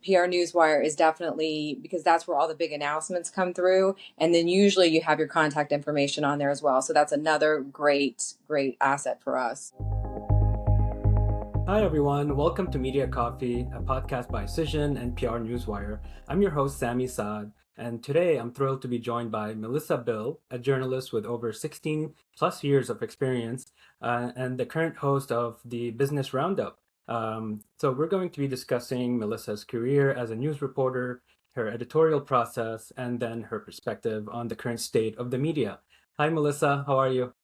PR Newswire is definitely, because that's where all the big announcements come through. And then usually you have your contact information on there as well. So that's another great asset for us. Hi, everyone. Welcome to Media Coffee, a podcast by Cision and PR Newswire. I'm your host, Sami Saad, and today I'm thrilled to be joined by Melissa Bill, a journalist with over 16 plus years of experience and the current host of the Business RoundUp. So we're going to be discussing Melissa's career as a news reporter, her editorial process, and then her perspective on the current state of the media. Hi, Melissa. How are you?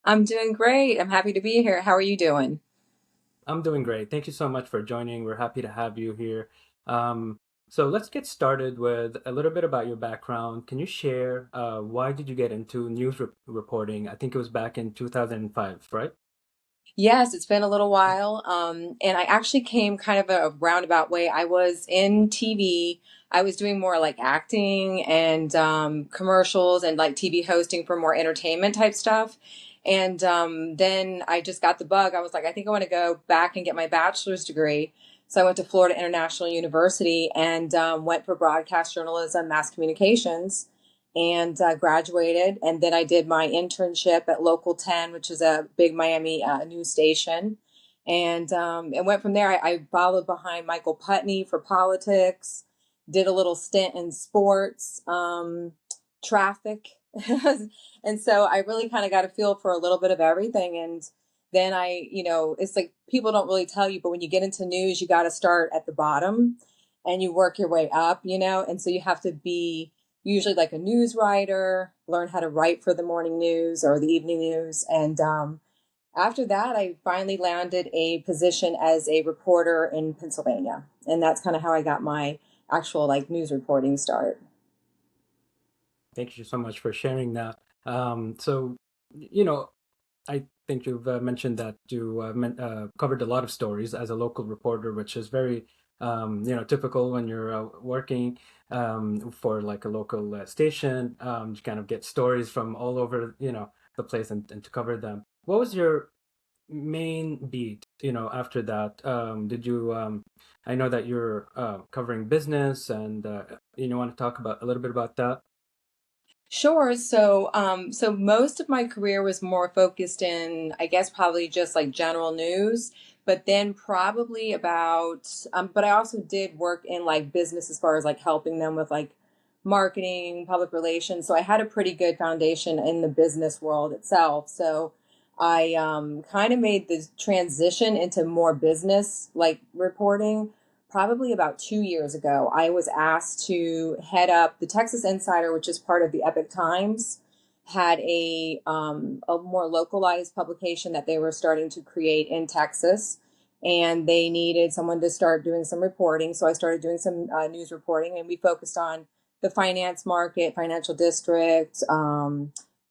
I'm doing great. I'm happy to be here. How are you doing? I'm doing great. Thank you so much for joining. We're happy to have you here. So let's get started with a little bit about your background. Can you share why did you get into news reporting? I think it was back in 2005, right? Yes, it's been a little while. And I actually came kind of a roundabout way. I was in TV. I was doing more like acting and commercials and like TV hosting for more entertainment type stuff. And then I just got the bug. I was like, I think I want to go back and get my bachelor's degree. So I went to Florida International University and went for broadcast journalism, mass communications, and graduated. And then I did my internship at Local 10, which is a big Miami news station. And went from there. I followed behind Michael Putney for politics, did a little stint in sports, traffic. And so I really kind of got a feel for a little bit of everything. And then it's like people don't really tell you, but when you get into news, you got to start at the bottom and you work your way up, and so you have to be usually like a news writer, learn how to write for the morning news or the evening news. And after that, I finally landed a position as a reporter in Pennsylvania. And that's kind of how I got my actual like news reporting start. Thank you so much for sharing that. I think you've mentioned that you covered a lot of stories as a local reporter, which is very, typical when you're working for like a local station. You kind of get stories from all over, the place and to cover them. What was your main beat, after that? I know that you're covering business and, want to talk about a little bit about that? Sure. So most of my career was more focused in, I guess, probably just like general news, but then probably but I also did work in like business as far as like helping them with like marketing, public relations. So I had a pretty good foundation in the business world itself. So I kind of made the transition into more business like reporting probably about 2 years ago. I was asked to head up the Texas Insider, which is part of the Epic Times, had a more localized publication that they were starting to create in Texas. And they needed someone to start doing some reporting. So I started doing some news reporting, and we focused on the finance market, financial district,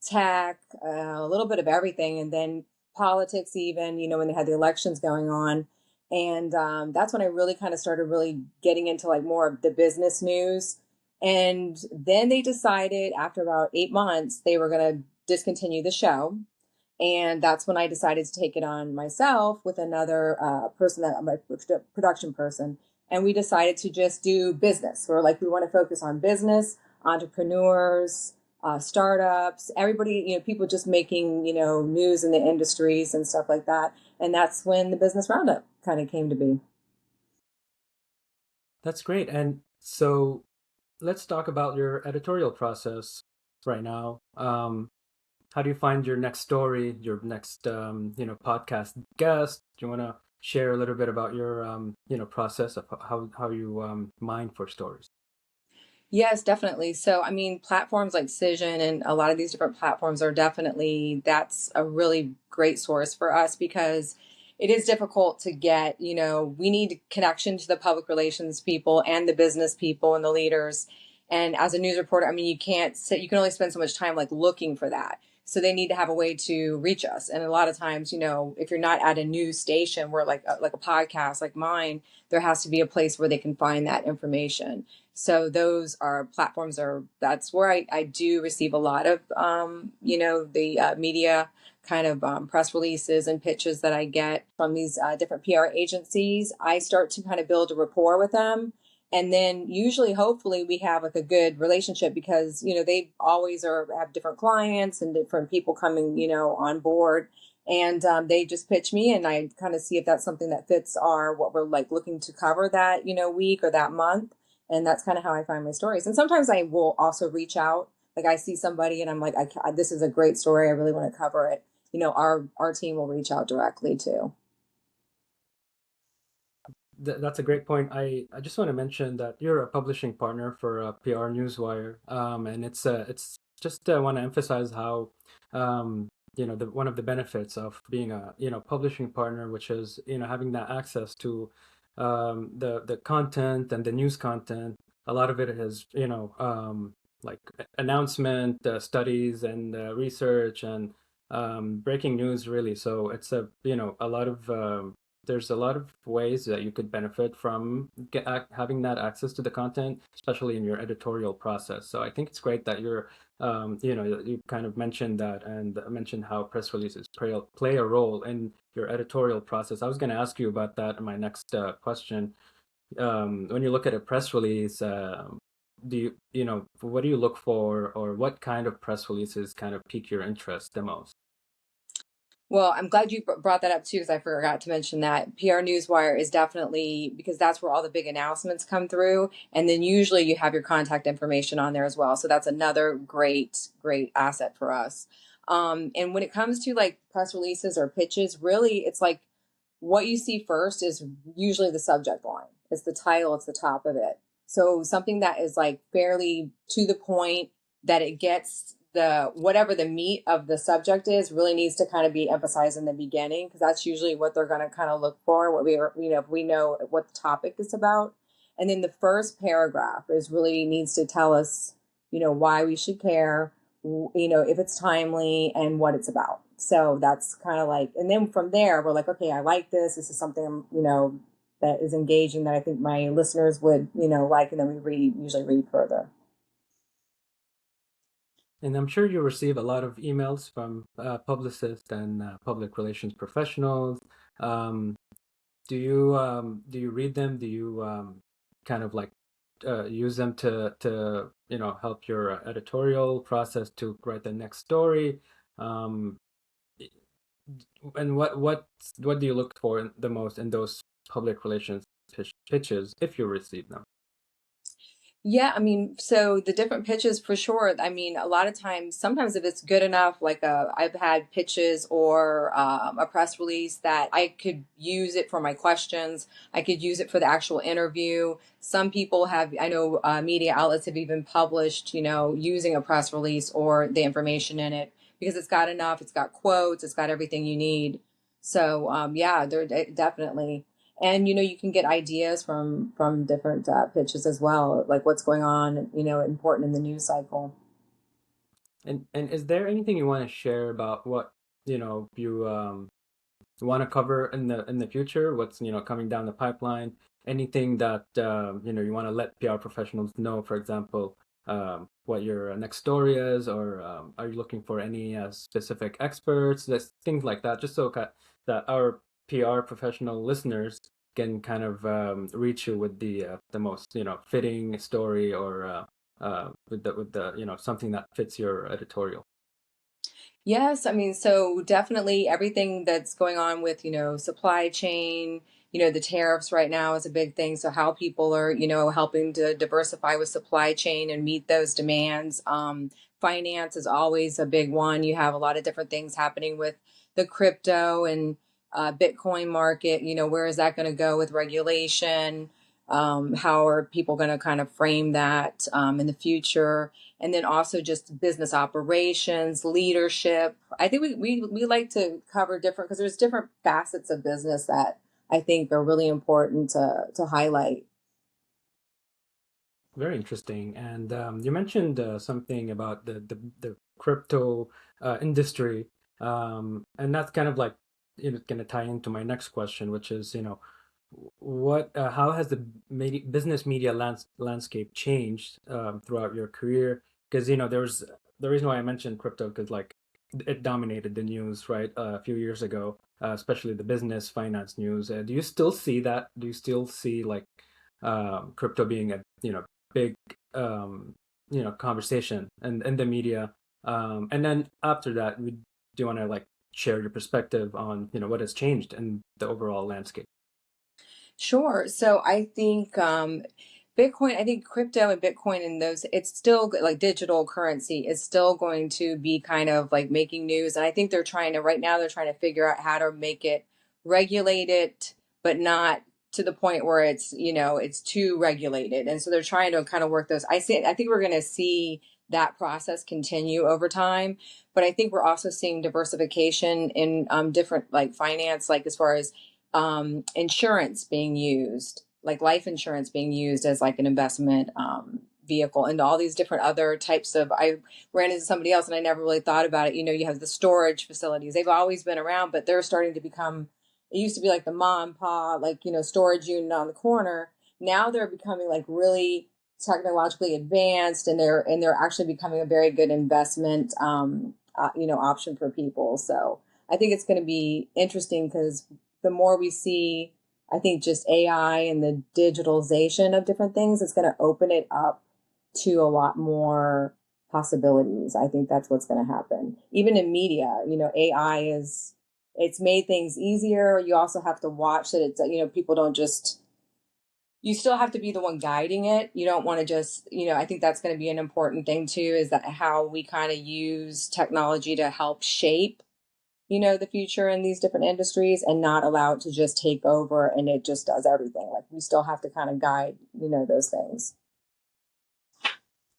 tech, a little bit of everything. And then politics even, when they had the elections going on. And that's when I really kind of started really getting into like more of the business news. And then they decided after about 8 months, they were going to discontinue the show. And that's when I decided to take it on myself with another person, my production person. And we decided to just do business. We're like, we want to focus on business, entrepreneurs, startups, everybody, people just making, news in the industries and stuff like that. And that's when the Business RoundUp kind of came to be. That's great. And so let's talk about your editorial process right now. How do you find your next story, your next, podcast guest? Do you want to share a little bit about your, process of how you mine for stories? Yes, definitely. So, I mean, platforms like Cision and a lot of these different platforms that's a really great source for us because it is difficult to get, we need connection to the public relations people and the business people and the leaders. And as a news reporter, I mean, you can only spend so much time like looking for that. So they need to have a way to reach us. And a lot of times, if you're not at a news station where like a podcast like mine, there has to be a place where they can find that information. So those are platforms that's where I do receive a lot of, the media kind of press releases and pitches that I get from these different PR agencies. I start to kind of build a rapport with them. And then usually, hopefully, we have like a good relationship because, they always have different clients and different people coming, on board. And they just pitch me, and I kind of see if that's something that fits what we're like looking to cover that, week or that month. And that's kind of how I find my stories. And sometimes I will also reach out. Like I see somebody and I'm like, this is a great story. I really want to cover it. Our team will reach out directly too. That's a great point. I just want to mention that you're a publishing partner for PR Newswire, and it's just want to emphasize how one of the benefits of being a publishing partner, which is having that access to the content and the news content. A lot of it is like announcement, studies, and research and breaking news really. So it's a lot of there's a lot of ways that you could benefit from having that access to the content, especially in your editorial process. So I think it's great that you kind of mentioned that and mentioned how press releases play a role in your editorial process. I was going to ask you about that in my next question. When you look at a press release, what do you look for, or what kind of press releases kind of pique your interest the most? Well, I'm glad you brought that up too, because I forgot to mention that PR Newswire is definitely, because that's where all the big announcements come through. And then usually you have your contact information on there as well. So that's another great, great asset for us. And when it comes to like press releases or pitches, really, it's like what you see first is usually the subject line. It's the title, it's the top of it. So something that is like fairly to the point, that it gets whatever the meat of the subject is really needs to kind of be emphasized in the beginning, because that's usually what they're going to kind of look for, what if we know what the topic is about. And then the first paragraph is really needs to tell us, why we should care, if it's timely and what it's about. So that's kind of like, and then from there we're like, okay, I like this. This is something, that is engaging, that I think my listeners would, like, and then we usually read further. And I'm sure you receive a lot of emails from publicists and public relations professionals. Um, do you read them? Do you kind of like use them to help your editorial process to write the next story? Um, and what do you look for the most in those public relations pitches if you receive them? Yeah, I mean, so the different pitches for sure. I mean, a lot of times, sometimes if it's good enough, like I've had pitches or a press release that I could use it for my questions. I could use it for the actual interview. Some people have, I know media outlets have even published, using a press release or the information in it, because it's got enough, it's got quotes, it's got everything you need. So yeah, they're definitely. And you can get ideas from different pitches as well, like what's going on, important in the news cycle. And is there anything you want to share about what you want to cover in the future? What's coming down the pipeline? Anything that you want to let PR professionals know? For example, what your next story is, or are you looking for any specific experts? There's things like that, just so that our PR professional listeners can kind of reach you with the most fitting story, or with the something that fits your editorial. Yes, I mean, so definitely everything that's going on with, supply chain, the tariffs right now is a big thing. So how people are, helping to diversify with supply chain and meet those demands. Finance is always a big one. You have a lot of different things happening with the crypto and Bitcoin market. Where is that going to go with regulation? How are people going to kind of frame that in the future? And then also just business operations, leadership. I think we like to cover different, because there's different facets of business that I think are really important to highlight. Very interesting. And you mentioned something about the crypto industry, and that's kind of like going to tie into my next question, which is what how has the business media landscape changed throughout your career? Because there's the reason why I mentioned crypto, because like it dominated the news, right, a few years ago, especially the business finance news. Do you still see that? Do you still see like crypto being a big conversation and in the media. And then after that, we do want to like share your perspective on what has changed in the overall landscape. Sure. So I think Bitcoin, I think crypto and Bitcoin and those, it's still like digital currency is still going to be kind of like making news. And I think they're trying to, right now, they're trying to figure out how to make it regulated, but not to the point where it's, it's too regulated. And so they're trying to kind of work those. I think we're going to see that process continue over time. But I think we're also seeing diversification in different like finance, like as far as insurance being used, like life insurance being used as like an investment vehicle, and all these different other types of. I ran into somebody else and I never really thought about it. You have the storage facilities. They've always been around, but they're starting to become. It used to be like the mom and pop, like storage unit on the corner. Now they're becoming like really technologically advanced, and they're actually becoming a very good investment option for people. So I think it's going to be interesting because the more we see, I think just AI and the digitalization of different things, it's going to open it up to a lot more possibilities. I think that's what's going to happen. Even in media, AI it's made things easier. You also have to watch that it's, people don't just, you still have to be the one guiding it. You don't want to just, I think that's going to be an important thing too, is that how we kind of use technology to help shape the future in these different industries, and not allow it to just take over and it just does everything. Like we still have to kind of guide, those things.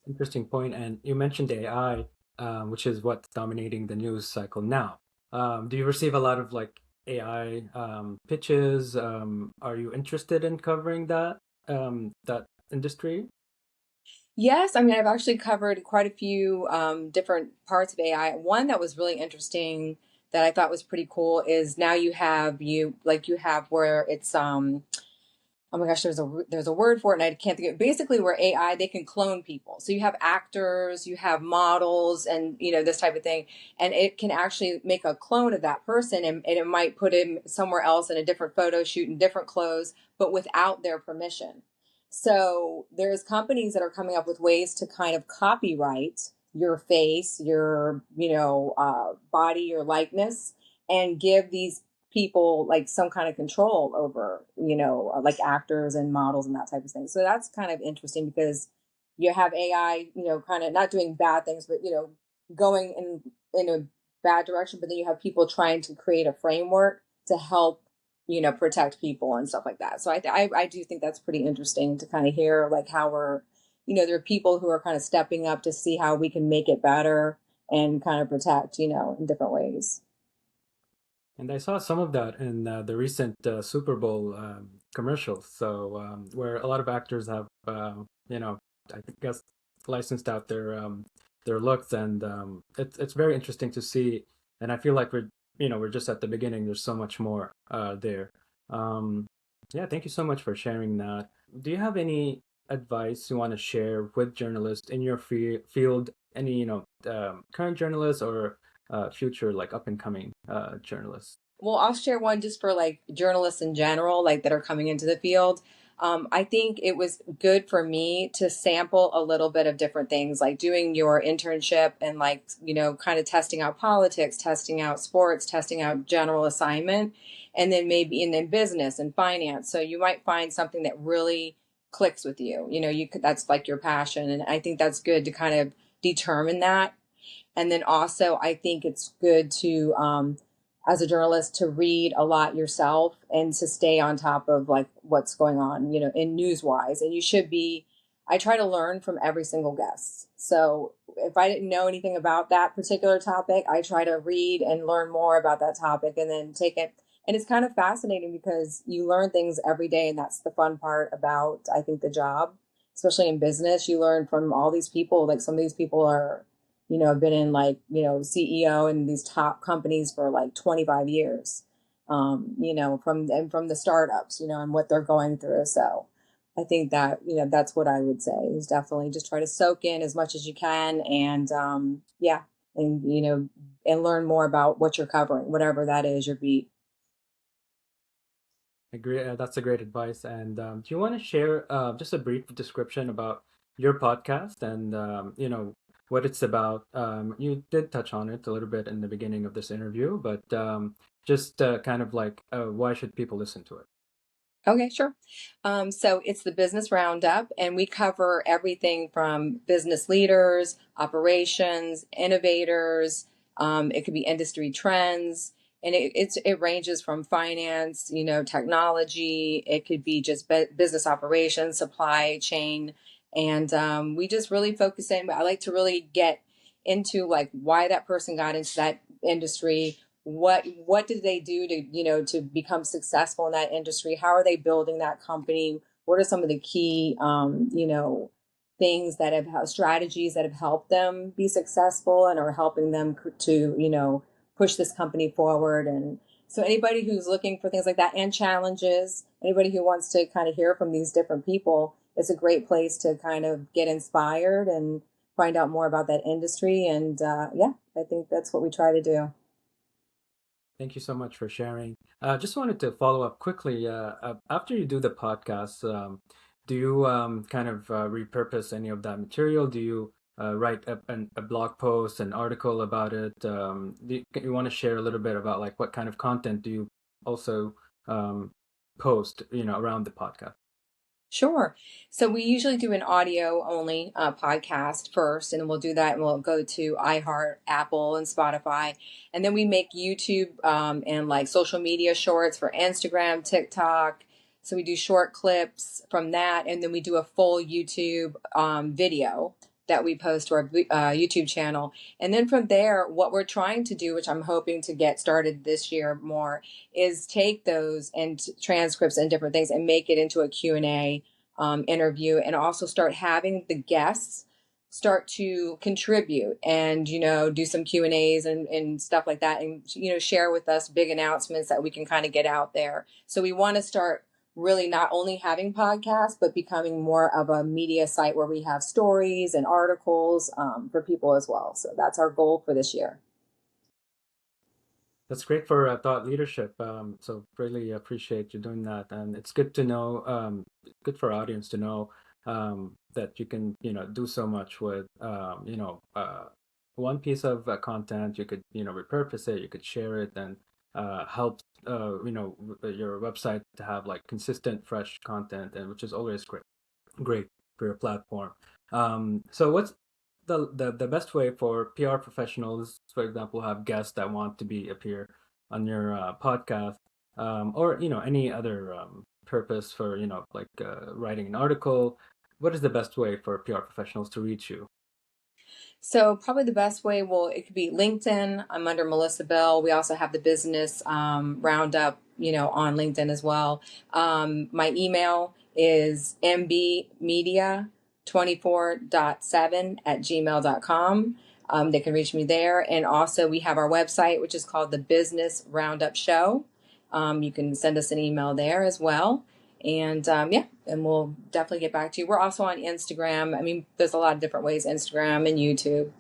Interesting point. And you mentioned AI, which is what's dominating the news cycle now. Do you receive a lot of like AI pitches? Are you interested in covering that industry? Yes, I mean, I've actually covered quite a few different parts of AI. One that was really interesting that I thought was pretty cool is now you have where it's oh my gosh, there's a word for it and I can't think of it. Basically where AI, they can clone people. So you have actors, you have models, and this type of thing, and it can actually make a clone of that person, and it might put him somewhere else in a different photo shoot in different clothes, but without their permission. So there's companies that are coming up with ways to kind of copyright your face, your body, your likeness, and give these people like some kind of control over like actors and models and that type of thing. So that's kind of interesting because you have AI kind of not doing bad things, but going in a bad direction, but then you have people trying to create a framework to help protect people and stuff like that. So I do think that's pretty interesting to kind of hear like how we're there are people who are kind of stepping up to see how we can make it better and kind of protect in different ways. And I saw some of that in the recent Super Bowl commercials. So where a lot of actors have, I guess, licensed out their looks, and it's very interesting to see. And I feel like we're just at the beginning. There's so much more there. Um, yeah, thank you so much for sharing that. Do you have any advice you want to share with journalists in your field? Any current journalists or future like up and coming journalists? Well, I'll share one just for like journalists in general, like that are coming into the field. I think it was good for me to sample a little bit of different things, like doing your internship and like, kind of testing out politics, testing out sports, testing out general assignment, and then maybe in then business and finance. So you might find something that really clicks with you. That's like your passion. And I think that's good to kind of determine that. And then also, I think it's good to, as a journalist, to read a lot yourself and to stay on top of like what's going on, in news wise. And you should be, I try to learn from every single guest. So if I didn't know anything about that particular topic, I try to read and learn more about that topic and then take it. And it's kind of fascinating because you learn things every day. And that's the fun part about, I think, the job, especially in business. You learn from all these people. Like some of these people are I've been in like, CEO in these top companies for like 25 years, from the startups, and what they're going through. So I think that, that's what I would say is definitely just try to soak in as much as you can. And yeah, and, and learn more about what you're covering, whatever that is, your beat. Agree. That's a great advice. And do you want to share just a brief description about your podcast and what it's about? You did touch on it a little bit in the beginning of this interview, but just kind of like why should people listen to it? Okay, sure. So it's the Business Roundup, and we cover everything from business leaders, operations, innovators. It could be industry trends, and it ranges from finance, technology. It could be just business operations, supply chain, and we just really focus in. I like to really get into like why that person got into that industry, what did they do to to become successful in that industry, how are they building that company, what are some of the key things that have strategies that have helped them be successful and are helping them to push this company forward. And so anybody who's looking for things like that and challenges, anybody who wants to kind of hear from these different people, it's a great place to kind of get inspired and find out more about that industry. And yeah, I think that's what we try to do. Thank you so much for sharing. Just wanted to follow up quickly. After you do the podcast, do you kind of repurpose any of that material? Do you write a blog post, an article about it? You want to share a little bit about like what kind of content do you also post, around the podcast? Sure. So we usually do an audio only podcast first, and then we'll do that and we'll go to iHeart, Apple, and Spotify. And then we make YouTube and like social media shorts for Instagram, TikTok. So we do short clips from that, and then we do a full YouTube video that we post to our YouTube channel. And then from there, what we're trying to do, which I'm hoping to get started this year more, is take those and transcripts and different things and make it into a Q&A interview, and also start having the guests start to contribute and do some Q&As and stuff like that, and share with us big announcements that we can kind of get out there. So we want to start really not only having podcasts, but becoming more of a media site where we have stories and articles for people as well. So that's our goal for this year. That's great for thought leadership. So really appreciate you doing that, and it's good to know, good for our audience to know that you can, do so much with, one piece of content. You could, repurpose it. You could share it and help, your website to have like consistent, fresh content, and which is always great for your platform. So what's the best way for PR professionals, for example, have guests that want to appear on your podcast, or any other purpose for like writing an article? What is the best way for PR professionals to reach you? So probably the best way, well, it could be LinkedIn. I'm under Melissa Bell. We also have the Business Roundup, on LinkedIn as well. My email is mbmedia24.7@gmail.com. They can reach me there. And also we have our website, which is called the Business Roundup Show. You can send us an email there as well. And yeah, and we'll definitely get back to you. We're also on Instagram. I mean, there's a lot of different ways, Instagram and YouTube.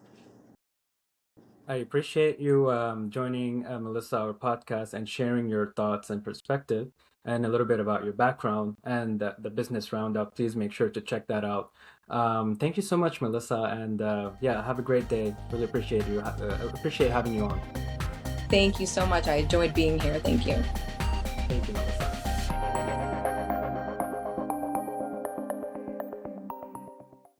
I appreciate you joining Melissa, our podcast, and sharing your thoughts and perspective and a little bit about your background and the Business Roundup. Please make sure to check that out. Thank you so much, Melissa, and yeah, have a great day. Really appreciate you. Appreciate having you on. Thank you so much. I enjoyed being here. Thank you. Thank you, Melissa.